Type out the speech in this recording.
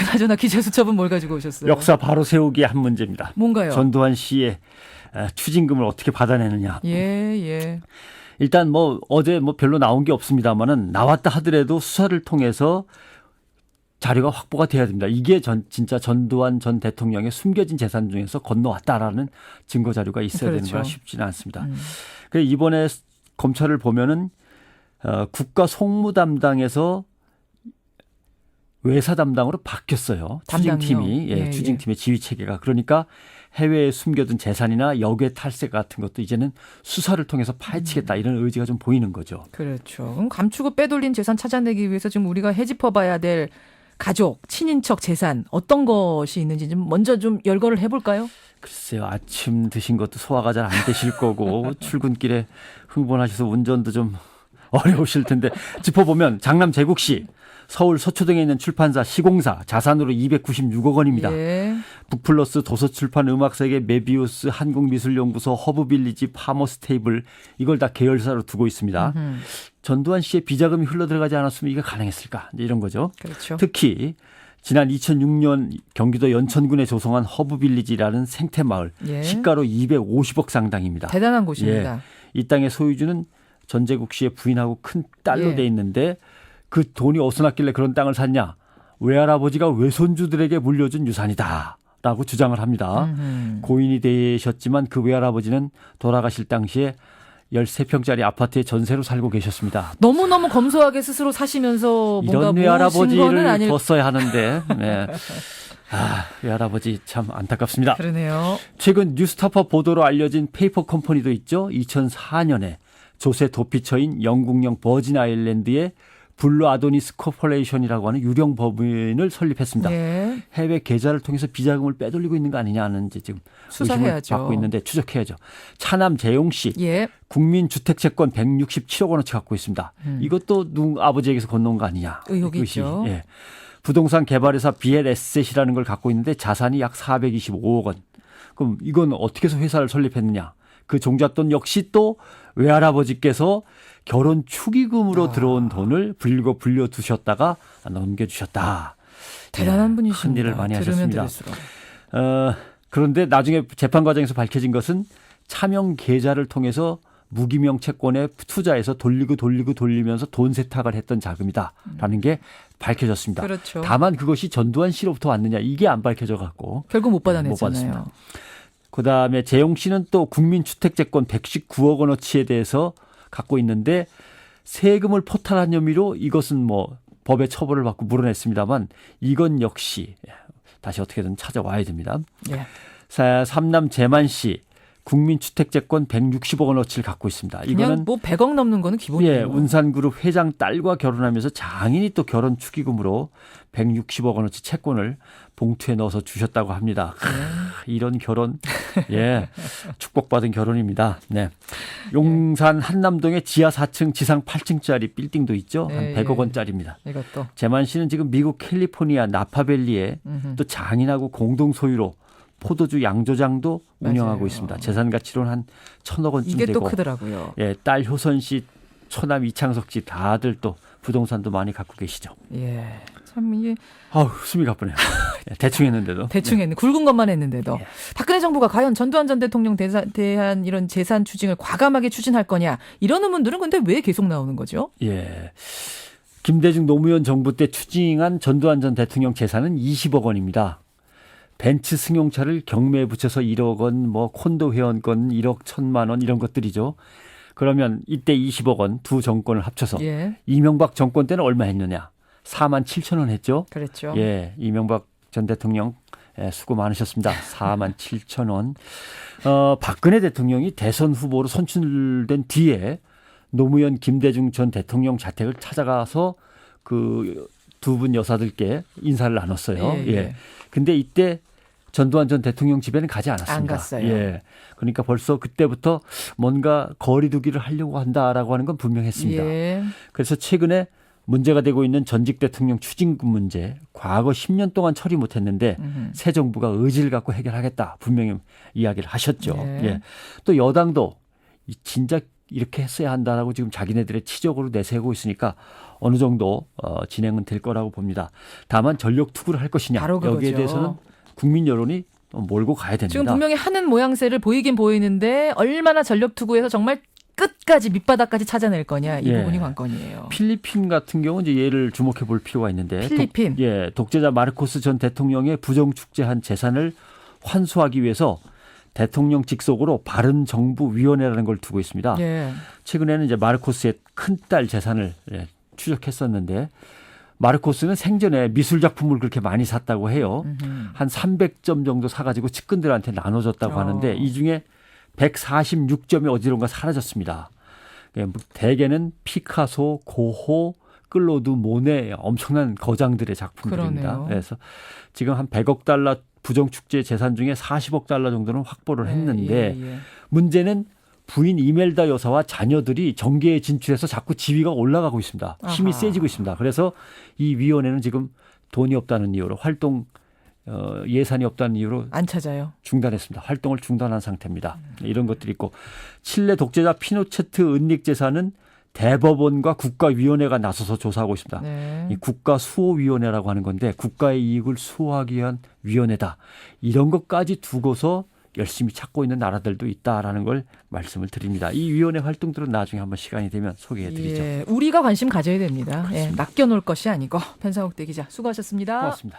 그나저나 기자 수첩은 뭘 가지고 오셨어요? 역사 바로 세우기의 한 문제입니다. 뭔가요? 전두환 씨의 추징금을 어떻게 받아내느냐. 예. 일단 뭐 어제 뭐 별로 나온 게 없습니다만은 나왔다 하더라도 수사를 통해서 자료가 확보가 돼야 됩니다. 이게 진짜 전두환 전 대통령의 숨겨진 재산 중에서 건너왔다라는 증거 자료가 있어야 되는 거라 쉽지는 않습니다. 그래서 이번에 검찰을 보면은 국가 송무 담당에서 외사 담당으로 바뀌었어요. 추징팀이 추징팀의 지휘 체계가. 그러니까 해외에 숨겨둔 재산이나 역외 탈세 같은 것도 이제는 수사를 통해서 파헤치겠다 이런 의지가 좀 보이는 거죠. 그렇죠. 그럼 감추고 빼돌린 재산 찾아내기 위해서 지금 우리가 헤집어봐야 될 가족, 친인척 재산 어떤 것이 있는지 좀 먼저 좀 열거를 해볼까요? 글쎄요. 아침 드신 것도 소화가 잘 안 되실 거고 출근길에 흥분하셔서 운전도 좀 어려우실 텐데 짚어보면 장남 제국 씨 서울 서초동에 있는 출판사 시공사 자산으로 296억 원입니다. 예. 북플러스 도서출판 음악세계 메비우스 한국미술연구소 허브빌리지 파머스테이블 이걸 다 계열사로 두고 있습니다. 전두환 씨의 비자금이 흘러들어가지 않았으면 이게 가능했을까 이런 거죠. 그렇죠. 특히 지난 2006년 경기도 연천군에 조성한 허브빌리지라는 생태마을 시가로 250억 상당입니다. 대단한 곳입니다. 이 땅의 소유주는 전제국 씨의 부인하고 큰 딸로 돼 있는데 그 돈이 어디서 났길래 그런 땅을 샀냐. 외할아버지가 외손주들에게 물려준 유산이다라고 주장을 합니다. 고인이 되셨지만 그 외할아버지는 돌아가실 당시에 13평짜리 아파트에 전세로 살고 계셨습니다. 너무너무 검소하게 스스로 사시면서 뭔가 이런 외할아버지를 뒀어야 하는데 외할아버지 참 안타깝습니다. 그러네요. 최근 뉴스타파 보도로 알려진 페이퍼 컴퍼니도 있죠. 2004년에 조세 도피처인 영국령 버진 아일랜드의 블루 아도니스 코퍼레이션이라고 하는 유령 법인을 설립했습니다. 해외 계좌를 통해서 비자금을 빼돌리고 있는 거 아니냐는 지금 수사해야죠. 의심을 받고 있는데 추적해야죠. 차남 재용 씨 국민주택채권 167억 원어치 갖고 있습니다. 이것도 아버지에게서 건너온 거 아니냐. 의혹이 있죠. 부동산 개발회사 BL에셋이라는 걸 갖고 있는데 자산이 약 425억 원. 그럼 이건 어떻게 해서 회사를 설립했느냐. 그 종잣돈 역시 또 외할아버지께서 결혼 축의금으로 들어온 돈을 불려두셨다가 넘겨주셨다. 대단한 분이십니다. 큰 일을 많이 하셨습니다. 그런데 나중에 재판 과정에서 밝혀진 것은 차명 계좌를 통해서 무기명 채권에 투자해서 돌리면서 돈 세탁을 했던 자금이다라는 게 밝혀졌습니다. 그렇죠. 다만 그것이 전두환 씨로부터 왔느냐 이게 안 밝혀져 갖고 결국 못 받아냈잖아요. 그다음에 재용 씨는 또 국민주택채권 119억 원어치에 대해서 갖고 있는데 세금을 포탈한 혐의로 이것은 뭐 법의 처벌을 받고 물어냈습니다만 이건 역시 다시 어떻게든 찾아와야 됩니다. 삼남 재만 씨 국민주택채권 160억 원어치를 갖고 있습니다. 이거는 뭐 100억 넘는 거는 기본이에요. 운산그룹 회장 딸과 결혼하면서 장인이 또 결혼 축의금으로 160억 원어치 채권을 봉투에 넣어서 주셨다고 합니다. 이런 결혼, 축복받은 결혼입니다. 용산 한남동에 지하 4층, 지상 8층짜리 빌딩도 있죠. 한 100억 원짜리입니다. 이것도. 재만 씨는 지금 미국 캘리포니아 나파밸리에 또 장인하고 공동 소유로 포도주 양조장도 운영하고 있습니다. 재산 가치로는 한 1,000억 원쯤 이게 되고. 또 크더라고요. 딸 효선 씨, 처남 이창석 씨 다들 또 부동산도 많이 갖고 계시죠. 참 이게 숨이 가쁘네요. 대충 했는데도. 굵은 것만 했는데도. 박근혜 정부가 과연 전두환 전 대통령 대한 이런 재산 추징을 과감하게 추진할 거냐 이런 의문들은 근데 왜 계속 나오는 거죠? 김대중 노무현 정부 때 추징한 전두환 전 대통령 재산은 20억 원입니다. 벤츠 승용차를 경매에 붙여서 1억 원, 뭐 콘도 회원권 1억 1,000만 원 이런 것들이죠. 그러면 이때 20억 원 두 정권을 합쳐서 이명박 정권 때는 얼마 했느냐? 4만 7천 원 했죠. 그렇죠. 이명박 전 대통령 수고 많으셨습니다. 4만 7천 원. 박근혜 대통령이 대선 후보로 선출된 뒤에 노무현 김대중 전 대통령 자택을 찾아가서 그 두 분 여사들께 인사를 나눴어요. 근데 이때 전두환 전 대통령 집에는 가지 않았습니다. 안 갔어요. 그러니까 벌써 그때부터 뭔가 거리두기를 하려고 한다라고 하는 건 분명했습니다. 그래서 최근에 문제가 되고 있는 전직 대통령 추징금 문제 과거 10년 동안 처리 못했는데 새 정부가 의지를 갖고 해결하겠다 분명히 이야기를 하셨죠. 또 여당도 진짜 이렇게 했어야 한다라고 지금 자기네들의 치적으로 내세우고 있으니까 어느 정도 진행은 될 거라고 봅니다. 다만 전력 투구를 할 것이냐 바로 그거죠. 여기에 대해서는 국민 여론이 몰고 가야 됩니다. 지금 분명히 하는 모양새를 보이긴 보이는데 얼마나 전력 투구해서 정말 끝까지 밑바닥까지 찾아낼 거냐 이 예. 부분이 관건이에요. 필리핀 같은 경우 이제 얘를 주목해 볼 필요가 있는데 필리핀. 독재자 마르코스 전 대통령의 부정 축제한 재산을 환수하기 위해서 대통령 직속으로 바른정부위원회라는 걸 두고 있습니다. 예. 최근에는 이제 마르코스의 큰딸 재산을 추적했었는데 마르코스는 생전에 미술 작품을 그렇게 많이 샀다고 해요. 한 300점 정도 사가지고 측근들한테 나눠줬다고 하는데 이 중에 146점이 어디론가 사라졌습니다. 대개는 피카소, 고호, 클로드, 모네 엄청난 거장들의 작품들입니다. 그러네요. 그래서 지금 한 100억 달러 부정축제 재산 중에 40억 달러 정도는 확보를 했는데 예. 문제는 부인 이멜다 여사와 자녀들이 정계에 진출해서 자꾸 지위가 올라가고 있습니다. 힘이 아하. 세지고 있습니다. 그래서 이 위원회는 지금 돈이 없다는 이유로 활동 예산이 없다는 이유로 안 찾아요. 중단했습니다. 활동을 중단한 상태입니다. 이런 것들이 있고 칠레 독재자 피노체트 은닉 재산은 대법원과 국가위원회가 나서서 조사하고 있습니다. 네. 이 국가수호위원회라고 하는 건데 국가의 이익을 수호하기 위한 위원회다. 이런 것까지 두고서 열심히 찾고 있는 나라들도 있다라는 걸 말씀을 드립니다. 이 위원회 활동들은 나중에 한번 시간이 되면 소개해드리죠. 예. 우리가 관심 가져야 됩니다. 예. 낚여놓을 것이 아니고. 편상욱 대기자 수고하셨습니다. 고맙습니다.